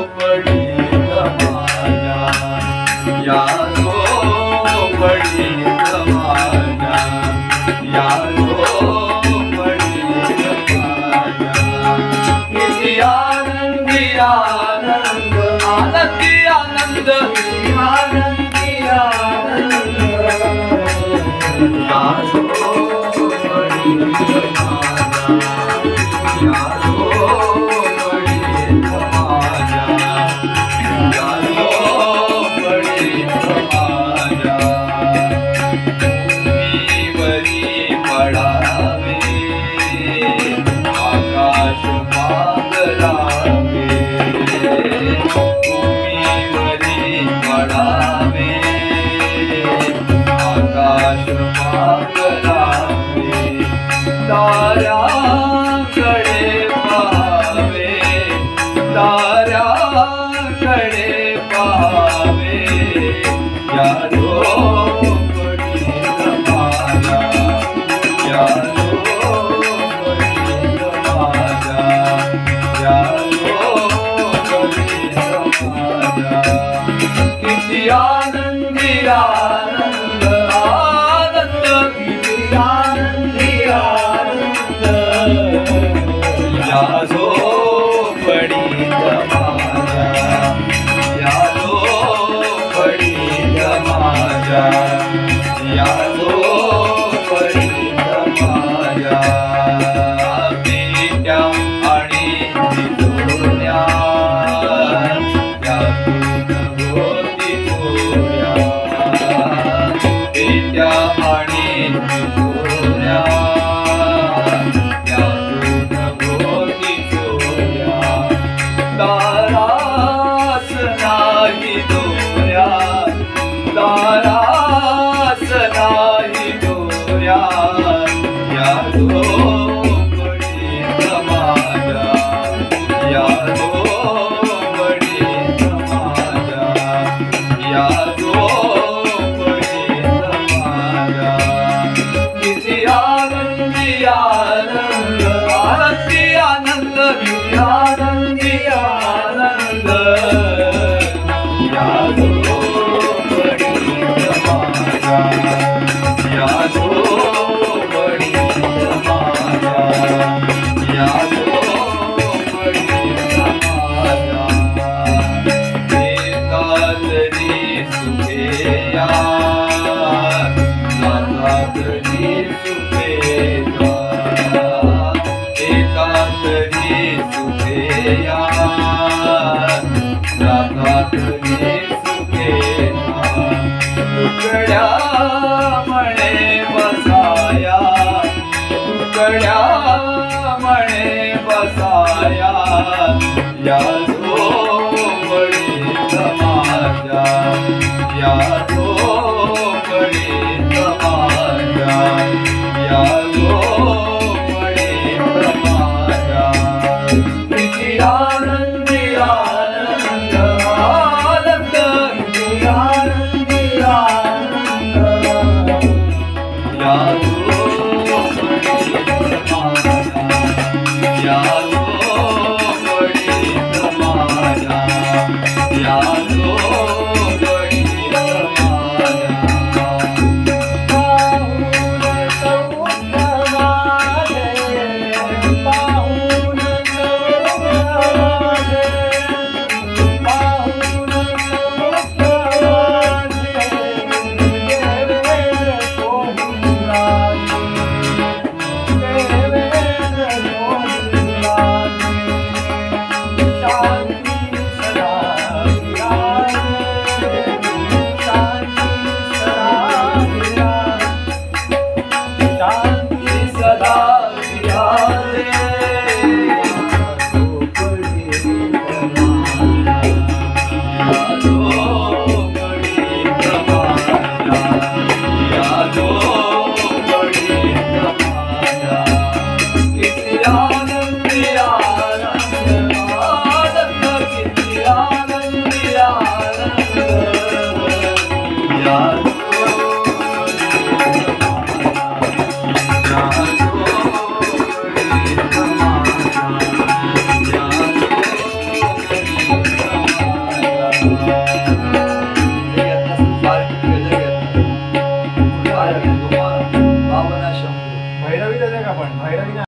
झोपडीत माझ्या, या झोपडीत माझ्या, या झोपडीत माझ्या. किती आनंदी आनंद, आनंदी आनंद, आनंदी आनंद, या झोपडीत माझ्या, या झोपडीत माझ्या, या झोपडीत माझ्या. भूमीवरी पडावे आकाश पांघरावे, भूमीवरी पडावे आकाश पांघरावे. ताऱ्याकडे पाहावे, ताऱ्याकडे पाहावे, या झोपडीत माझ्या, या झोपडीत माझ्या, या झोपडीत माझ्या. किती आनंदी आनंद, आनंद, किती आनंदी आनंद, या झोपडीत माझ्या, या झोपडीत माझ्या, या झोपडीत माझ्या. पेट्या आणि तिजोऱ्या यातून होती चोऱ्या, पेट्या आणि तिजोऱ्या यातून होती चोऱ्या. दारास नाही दोऱ्या, दारास नाही दोऱ्या, या झोपडीत माझ्या, या झोपडीत माझ्या, या झोपडीत माझ्या. किती आनंदी आनंद, आनंदी आनंद, किती आनंदी आनंद, या झोपडीत माझ्या, या झोपडीत माझ्या, या झोपडीत माझ्या. येतात रे सुखे या, जातात रे सुखे जा, येतात रे सुखे या, जातात रे सुखे जा. तुकड्या म्हणे बसाया, तुकड्या म्हणे बसाया, या झोपडीत माझ्या, या झोपडीत माझ्या, या झोपडीत माझ्या. किती आनंदी आनंद, आनंद, किती आनंदी आनंद, या झोपडीत माझ्या, या झोपडीत माझ्या, या झोपडीत माझ्या. पाहून सौख्यवाले, पाहून सौख्यवाले, पाहून सौख्यवाले, देवेंद्र कोहिराजे, देवेंद्र कोहिराजे. शांती सदा विराजे, शांती सदा विराजे, शांती सदा विराजे. झोपडीत माझ्या, या झोपडीत माझ्या, या झोपडीत माझ्या. किती आनंदी आनंद, आनंद, पण भैरवीने